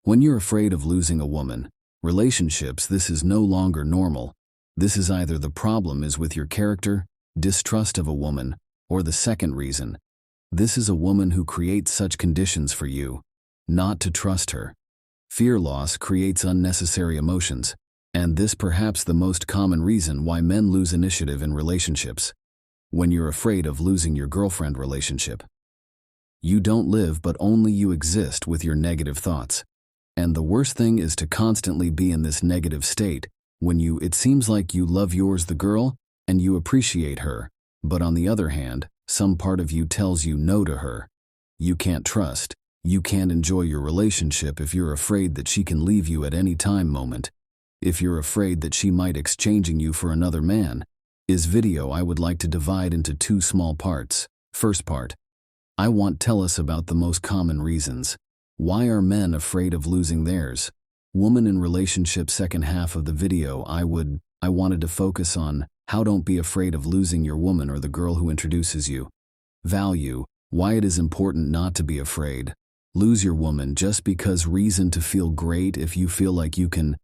When you're afraid of losing a woman, relationships, this is no longer normal. This is either the problem is with your character, distrust of a woman, or the second reason. This is a woman who creates such conditions for you, not to trust her. Fear loss creates unnecessary emotions, and this perhaps the most common reason why men lose initiative in relationships. When you're afraid of losing your girlfriend relationship, you don't live but only you exist with your negative thoughts. And the worst thing is to constantly be in this negative state when it seems like you love yours the girl and you appreciate her, but on the other hand, some part of you tells you no to her. You can't trust, you can't enjoy your relationship if you're afraid that she can leave you at any time moment. If you're afraid that she might exchanging you for another man. This video I would like to divide into two small parts. First part, tell us about the most common reasons. Why are men afraid of losing theirs? Woman in relationship. Second half of the video I wanted to focus on how don't be afraid of losing your woman or the girl who introduces you. Value, why it is important not to be afraid. Lose your woman just because reason to feel great if you feel like you can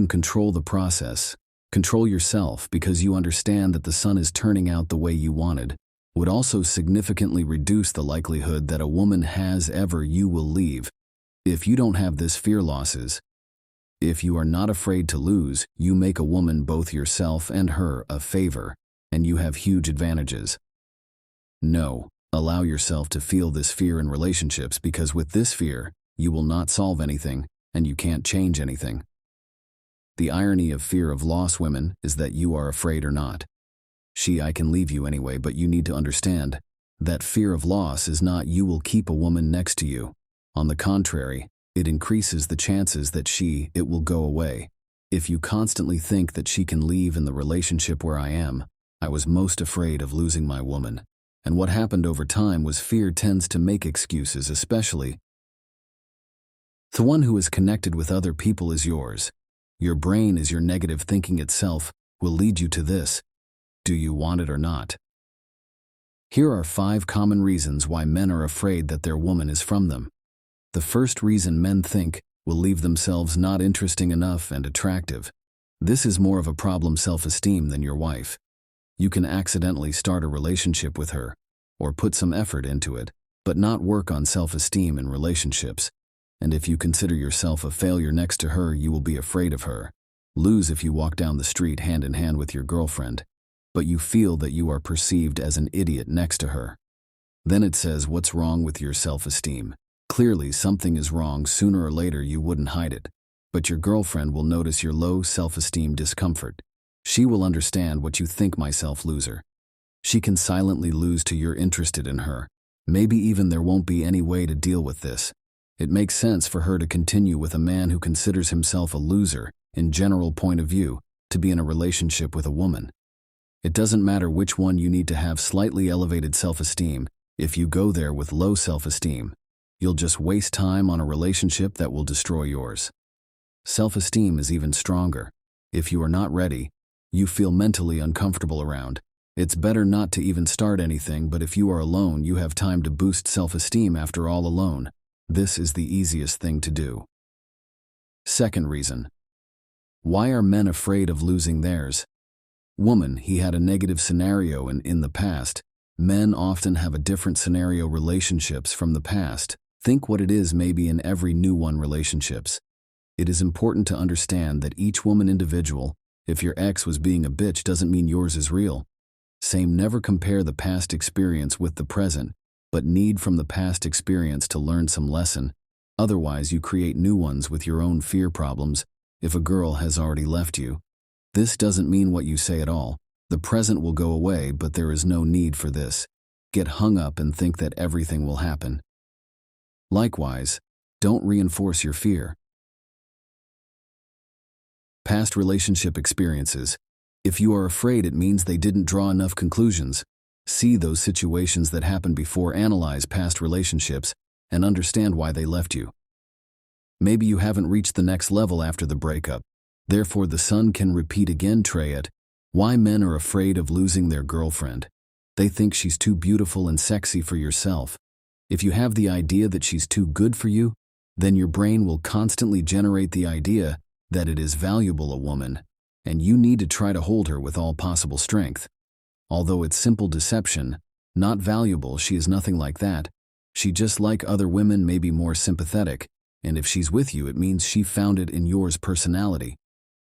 control the process. Control yourself because you understand that the sun is turning out the way you wanted. Would also significantly reduce the likelihood that a woman you will leave. If you don't have this fear losses, if you are not afraid to lose, you make a woman, both yourself and her, a favor, and you have huge advantages. No, allow yourself to feel this fear in relationships because with this fear, you will not solve anything and you can't change anything. The irony of fear of loss, women, is that you are afraid or not. I can leave you anyway, but you need to understand that fear of loss is not you will keep a woman next to you. On the contrary, it increases the chances that it will go away. If you constantly think that she can leave in the relationship where I was most afraid of losing my woman. And what happened over time was fear tends to make excuses, especially the one who is connected with other people is yours. Your brain is your negative thinking itself will lead you to this. Do you want it or not? Here are 5 common reasons why men are afraid that their woman is from them. The first reason men think will leave themselves not interesting enough and attractive. This is more of a problem self-esteem than your wife. You can accidentally start a relationship with her, or put some effort into it, but not work on self-esteem in relationships. And if you consider yourself a failure next to her, you will be afraid of her. Lose if you walk down the street hand in hand with your girlfriend, but you feel that you are perceived as an idiot next to her. Then it says, what's wrong with your self-esteem? Clearly something is wrong. Sooner or later you wouldn't hide it. But your girlfriend will notice your low self-esteem discomfort. She will understand what you think myself loser. She can silently lose to you're interested in her. Maybe even there won't be any way to deal with this. It makes sense for her to continue with a man who considers himself a loser, in general point of view, to be in a relationship with a woman. It doesn't matter which one you need to have slightly elevated self-esteem. If you go there with low self-esteem, you'll just waste time on a relationship that will destroy yours. Self-esteem is even stronger. If you are not ready, you feel mentally uncomfortable around. It's better not to even start anything, but if you are alone, you have time to boost self-esteem. After all, alone, this is the easiest thing to do. Second reason. Why are men afraid of losing theirs? Woman, he had a negative scenario in the past. Men often have a different scenario relationships from the past. Think what it is maybe in every new one relationships. It is important to understand that each woman individual. If your ex was being a bitch doesn't mean yours is real. Same, never compare the past experience with the present, but need from the past experience to learn some lesson. Otherwise you create new ones with your own fear problems. If a girl has already left you, this doesn't mean what you say at all. The present will go away, but there is no need for this. Get hung up and think that everything will happen. Likewise, don't reinforce your fear. Past relationship experiences. If you are afraid, it means they didn't draw enough conclusions. See those situations that happened before, analyze past relationships, and understand why they left you. Maybe you haven't reached the next level after the breakup. Therefore the sun can repeat again. Try it. Why men are afraid of losing their girlfriend. They think she's too beautiful and sexy for yourself. If you have the idea that she's too good for you, then your brain will constantly generate the idea that it is valuable a woman, and you need to try to hold her with all possible strength. Although it's simple deception, not valuable, she is nothing like that. She, just like other women, may be more sympathetic, and if she's with you, it means she found it in yours personality,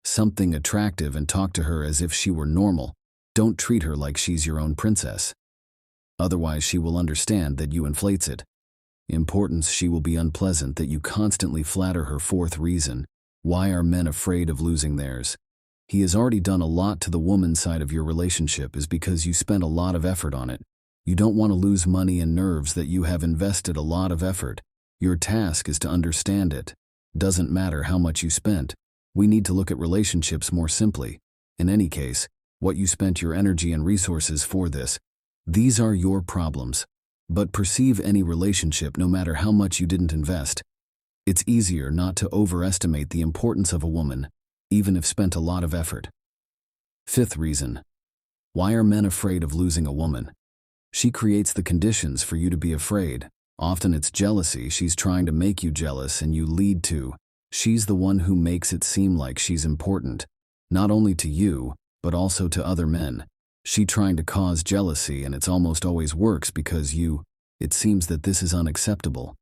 something attractive, and talk to her as if she were normal. Don't treat her like she's your own princess. Otherwise, she will understand that you inflates it. Importance, she will be unpleasant that you constantly flatter her. Fourth reason, why are men afraid of losing theirs? He has already done a lot to the woman's side of your relationship is because you spent a lot of effort on it. You don't want to lose money and nerves that you have invested a lot of effort. Your task is to understand it. Doesn't matter how much you spent. We need to look at relationships more simply. In any case, what you spent your energy and resources for this. These are your problems. But perceive any relationship, no matter how much you didn't invest. It's easier not to overestimate the importance of a woman, even if spent a lot of effort. Fifth reason. Why are men afraid of losing a woman? She creates the conditions for you to be afraid. Often it's jealousy. She's trying to make you jealous and you lead to. She's the one who makes it seem like she's important, not only to you, but also to other men. She trying to cause jealousy, and it's almost always works because it seems that this is unacceptable.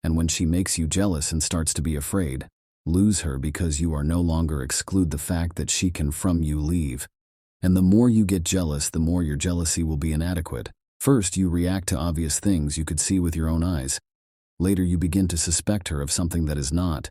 And when she makes you jealous and starts to be afraid, lose her because you are no longer exclude the fact that she can from you leave. And the more you get jealous, the more your jealousy will be inadequate. First, you react to obvious things you could see with your own eyes. Later, you begin to suspect her of something that is not.